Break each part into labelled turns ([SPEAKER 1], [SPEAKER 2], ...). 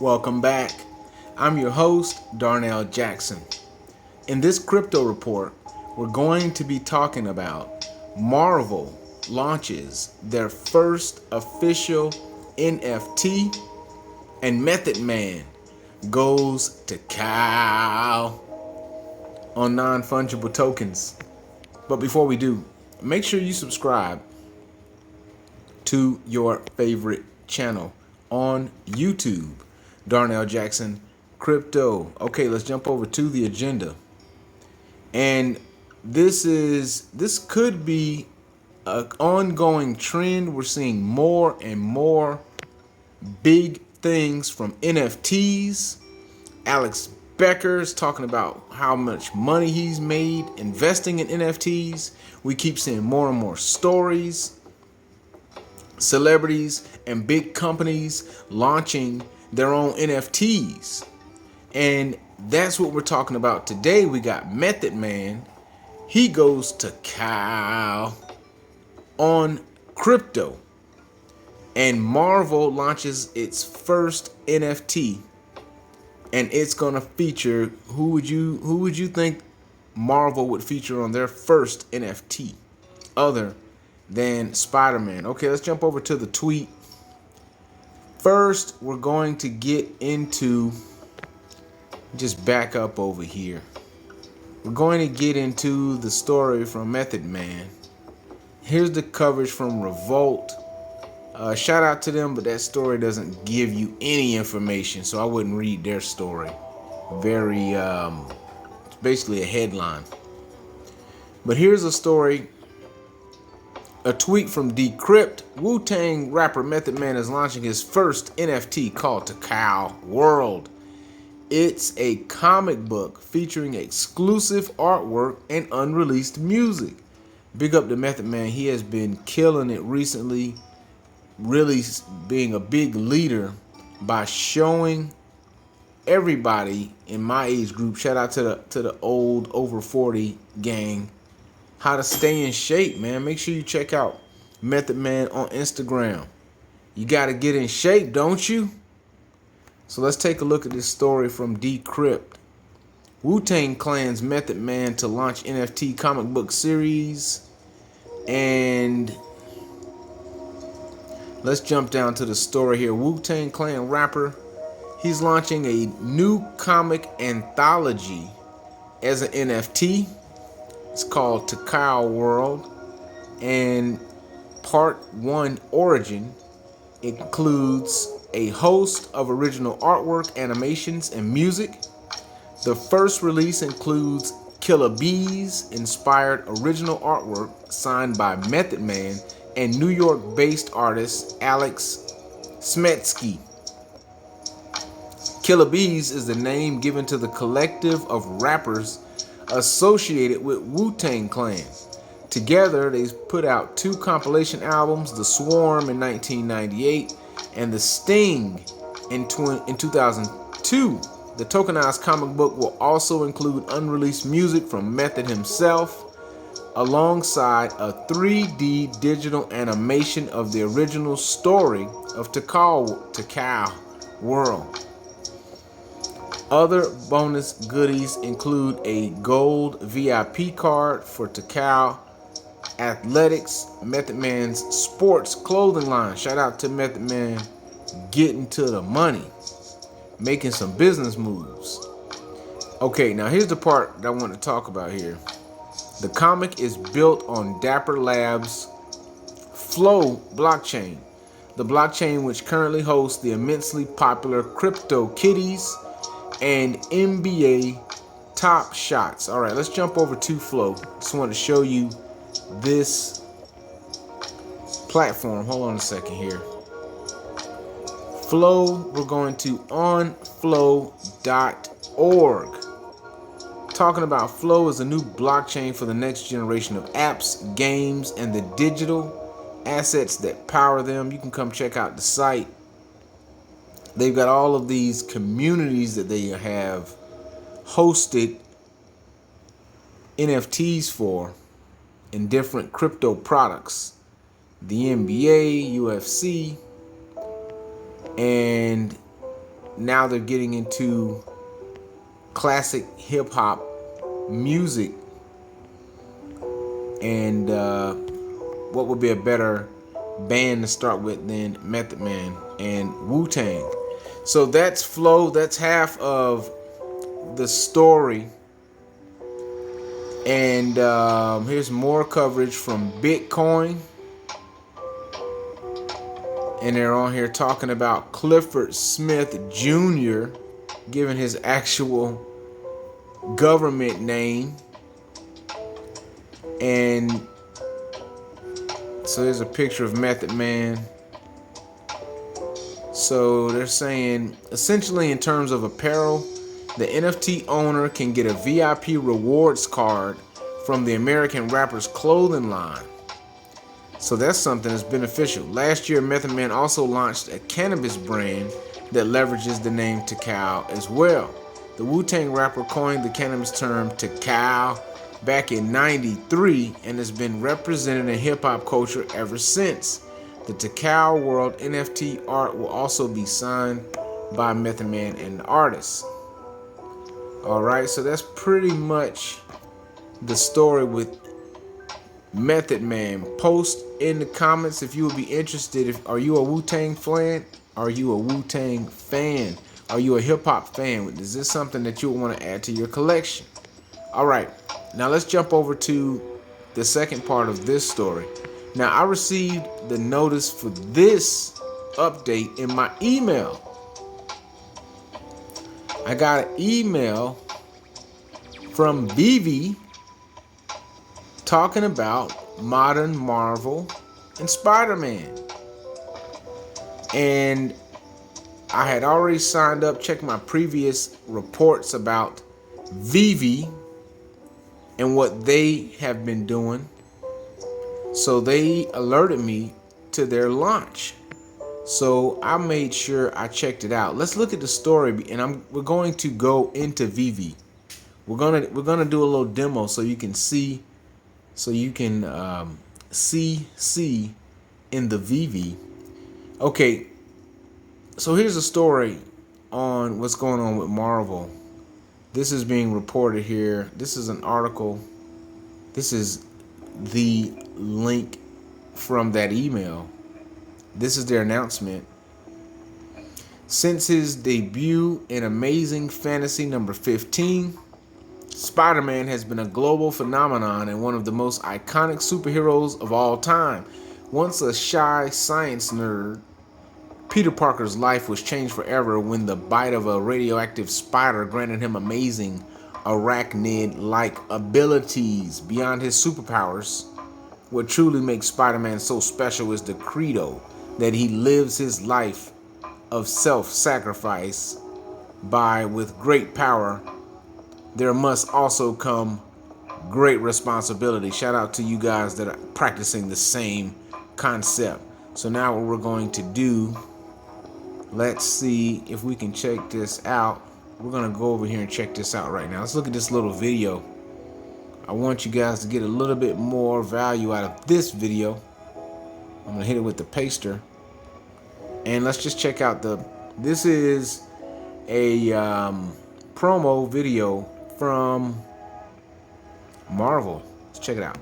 [SPEAKER 1] Welcome back. I'm your host, Darnell Jackson. In this crypto report, we're going to be talking about Marvel launches their first official NFT, and Method Man goes to TICAL on non-fungible tokens. But before we do, make sure you subscribe to your favorite channel on YouTube, Darnell Jackson Crypto. Okay, let's jump over to the agenda. And this could be an ongoing trend. We're seeing more and more big things from NFTs. Alex Becker's talking about how much money he's made investing in NFTs. We keep seeing more and more stories, celebrities and big companies launching their own NFTs. And that's what we're talking about today. We got Method Man. He goes to Cal on crypto. And Marvel launches its first NFT. And it's gonna feature who would you think Marvel would feature on their first NFT other than Spider-Man? Okay, let's jump over to the tweet. First, we're going to get into, just back up over here. We're going to get into the story from Method Man. Here's the coverage from Revolt. Shout out to them, but that story doesn't give you any information, so I wouldn't read their story. It's basically a headline. But here's a story. A tweet from Decrypt. Wu Tang rapper Method Man is launching his first NFT called TICAL World. It's a comic book featuring exclusive artwork and unreleased music. Big up to Method Man. He has been killing it recently, really being a big leader by showing everybody in my age group, shout out to the old over 40 gang, how to stay in shape, man. Make sure you check out Method Man on Instagram. You got to get in shape, don't you? So let's take a look at this story from Decrypt. Wu Tang Clan's Method Man to launch NFT comic book series. And let's jump down to the story here. Wu Tang Clan rapper, he's launching a new comic anthology as an NFT. It's called TICAL World. And part 1 Origin includes a host of original artwork, animations, and music. The first release includes Killer Bees inspired original artwork signed by Method Man and New York-based artist Alex Smetsky. Killer Bees is the name given to the collective of rappers associated with Wu Tang Clan. Together, they put out 2 compilation albums, The Swarm in 1998 and The Sting in 2002. The tokenized comic book will also include unreleased music from Method himself, alongside a 3D digital animation of the original story of TICAL World. Other bonus goodies include a gold VIP card for TICAL Athletics, Method Man's sports clothing line. Shout out to Method Man getting to the money, making some business moves. Okay, now here's the part that I want to talk about here. The comic is built on Dapper Labs' Flow blockchain, the blockchain which currently hosts the immensely popular Crypto Kitties and NBA Top Shots. All right, let's jump over to Flow. Just want to show you this platform. Hold on a second here. Flow, we're going to onflow.org. Talking about Flow is a new blockchain for the next generation of apps, games, and the digital assets that power them. You can come check out the site. They've got all of these communities that they have hosted NFTs for in different crypto products. The NBA, UFC, and now they're getting into classic hip hop music, and what would be a better band to start with than Method Man and Wu Tang? So that's flow. That's half of the story. And here's more coverage from Bitcoin. And they're on here talking about Clifford Smith Jr. giving his actual government name. And so here's a picture of Method Man. So they're saying, essentially in terms of apparel, the NFT owner can get a VIP rewards card from the American rapper's clothing line. So that's something that's beneficial. Last year, Method Man also launched a cannabis brand that leverages the name TICAL as well. The Wu Tang rapper coined the cannabis term TICAL back in '93 and has been represented in hip-hop culture ever since. The TICAL World NFT art will also be signed by Method Man and the artist. Alright, so that's pretty much the story with Method Man. Post in the comments if you would be interested. Are you a Wu Tang fan? Are you a Wu Tang fan? Are you a hip hop fan? Is this something that you want to add to your collection? Alright, now let's jump over to the second part of this story. Now, I received the notice for this update in my email. I got an email from Vivi talking about Modern Marvel and Spider-Man. And I had already signed up, checked my previous reports about Vivi and what they have been doing. So they alerted me to their launch. So I made sure I checked it out. Let's look at the story, and we're going to go into Vivi. We're gonna do a little demo so you can see, see in the Vivi. Okay, so here's a story on what's going on with Marvel. This is being reported here. This is an article. This is the link from that email. This is their announcement. Since his debut in Amazing Fantasy number 15, Spider-Man has been a global phenomenon and one of the most iconic superheroes of all time. Once a shy science nerd, Peter Parker's life was changed forever when the bite of a radioactive spider granted him amazing arachnid-like abilities beyond his superpowers. What truly makes Spider-Man so special is the credo that he lives his life of self-sacrifice by, with great power, there must also come great responsibility. Shout out to you guys that are practicing the same concept. So now what we're going to do, let's see if we can check this out. We're going to go over here and check this out right now. Let's look at this little video. I want you guys to get a little bit more value out of this video. I'm going to hit it with the paster. And let's just check out this is a promo video from Marvel. Let's check it out.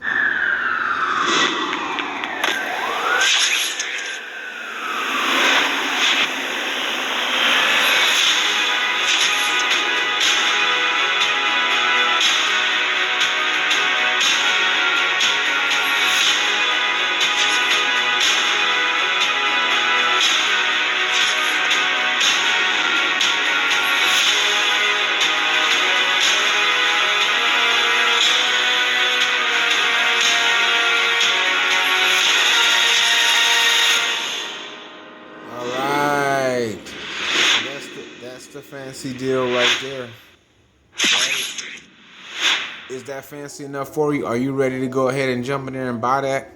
[SPEAKER 1] The fancy deal right there. Is that fancy enough for you? Are you ready to go ahead and jump in there and buy that?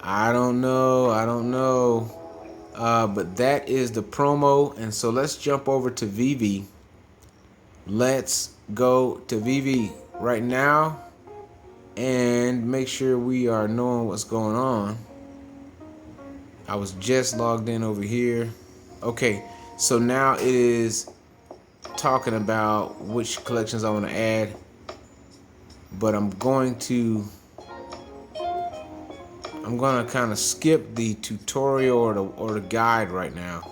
[SPEAKER 1] I don't know. But that is the promo. And so let's jump over to Vivi. Let's go to Vivi right now and make sure we are knowing what's going on. I was just logged in over here. Okay. So now it is talking about which collections I want to add, but I'm going to kind of skip the tutorial or the guide right now.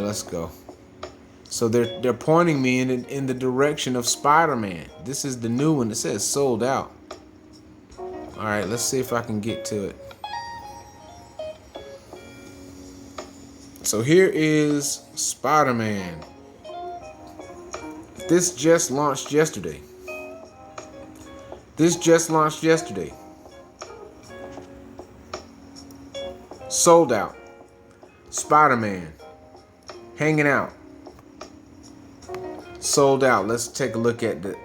[SPEAKER 1] Let's go. So they're pointing me in the direction of Spider-Man. This is the new one. It says sold out. All right, let's see if I can get to it. So here is Spider-Man. This just launched yesterday. Sold out. Spider-Man. Hanging out. Sold out. Let's take a look at the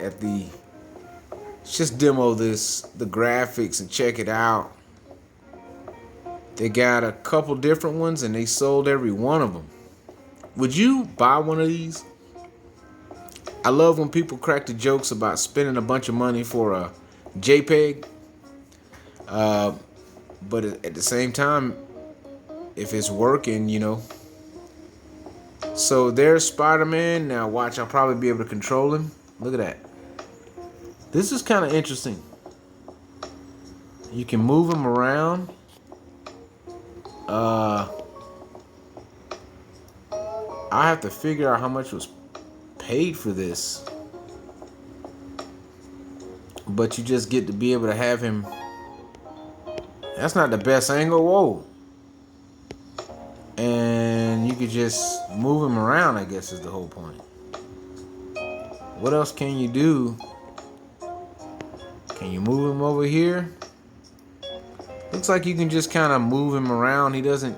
[SPEAKER 1] let's just demo the graphics and check it out. They got a couple different ones and they sold every one of them. Would you buy one of these? I love when people crack the jokes about spending a bunch of money for a JPEG. But at the same time, if it's working, you know. So there's Spider-Man. Now watch, I'll probably be able to control him. Look at that. This is kind of interesting. You can move him around. I have to figure out how much was paid for this. But you just get to be able to have him. That's not the best angle. Whoa. And you could just move him around, I guess is the whole point. What else can you do? Can you move him over here? Looks like you can just kind of move him around. He doesn't.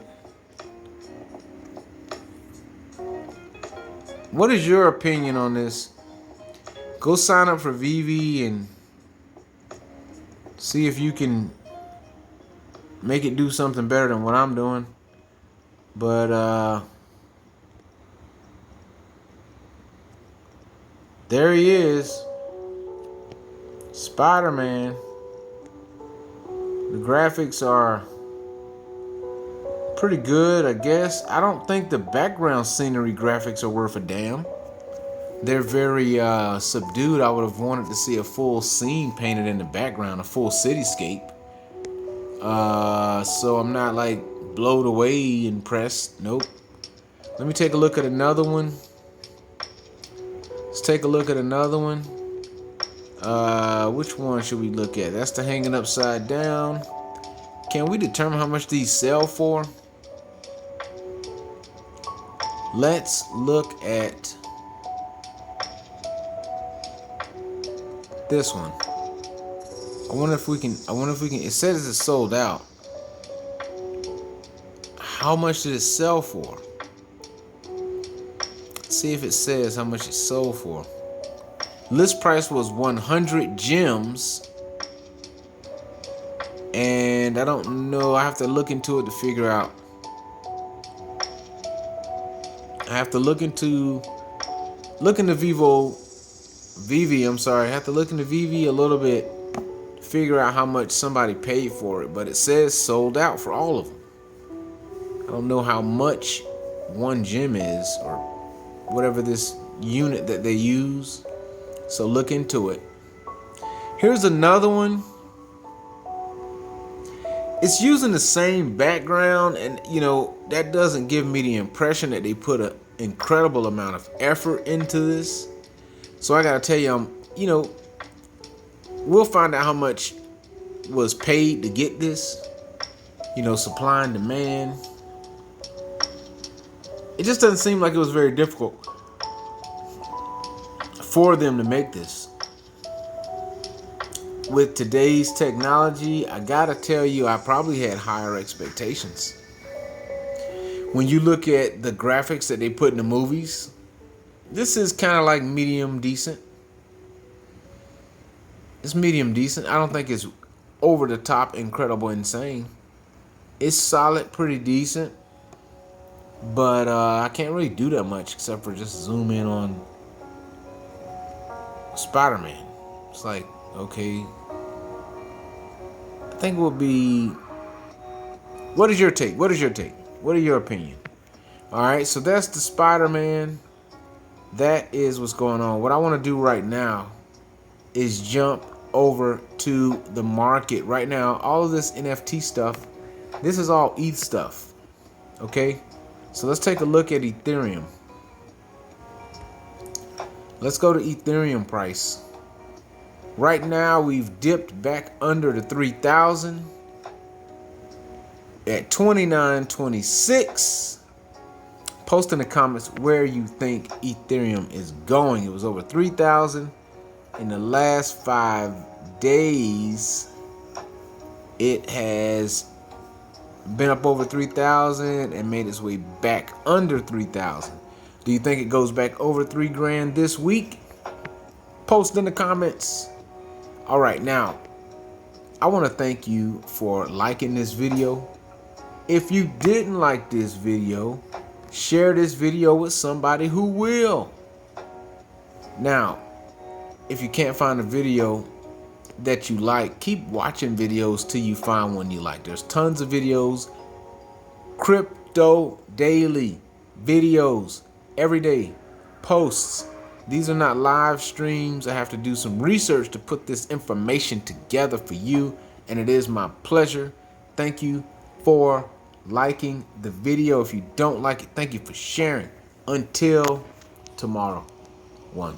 [SPEAKER 1] What is your opinion on this? Go sign up for VV and see if you can make it do something better than what I'm doing. But there he is, Spider-Man. The graphics are pretty good, I guess. I don't think the background scenery graphics are worth a damn. They're very subdued. I would have wanted to see a full scene painted in the background, a full cityscape. So I'm not like blown away impressed. Nope. Let me take a look at another one. Let's take a look at another one. Which one should we look at? That's the hanging upside down. Can we determine how much these sell for? Let's look at this one. I wonder if we can. It says it's sold out. How much did it sell for? Let's see if it says how much it sold for. List price was 100 gems. And I don't know. I have to look into it to figure out. I have to look into VV. I'm sorry. I have to look into VV a little bit. Figure out how much somebody paid for it, but it says sold out for all of them. I don't know how much one gem is or whatever this unit that they use, so look into it. Here's another one. It's using the same background, and you know that doesn't give me the impression that they put an incredible amount of effort into this. So I gotta tell you, we'll find out how much was paid to get this. You know, supply and demand. It just doesn't seem like it was very difficult for them to make this. With today's technology, I gotta tell you, I probably had higher expectations. When you look at the graphics that they put in the movies, this is kind of like medium decent. It's medium decent. I don't think it's over the top, incredible, insane. It's solid, pretty decent. But I can't really do that much except for just zoom in on Spider-Man. It's like, okay. I think it will be... What is your take? What are your opinion? All right, so that's the Spider-Man. That is what's going on. What I want to do right now is jump over to the market. Right now, all of this NFT stuff, this is all ETH stuff. Okay, so let's take a look at Ethereum. Let's go to Ethereum price. Right now, we've dipped back under the 3,000 at 29.26. Post in the comments where you think Ethereum is going. It was over 3,000 in the last 5 days. It has been up over 3,000 and made its way back under 3,000. Do you think it goes back over 3 grand this week? Post in the comments. All right, now I want to thank you for liking this video. If you didn't like this video, share this video with somebody who will. Now, if you can't find a video that you like, keep watching videos till you find one you like. There's tons of videos, crypto daily videos, every day, posts. These are not live streams. I have to do some research to put this information together for you, and it is my pleasure. Thank you for liking the video. If you don't like it, thank you for sharing. Until tomorrow, one.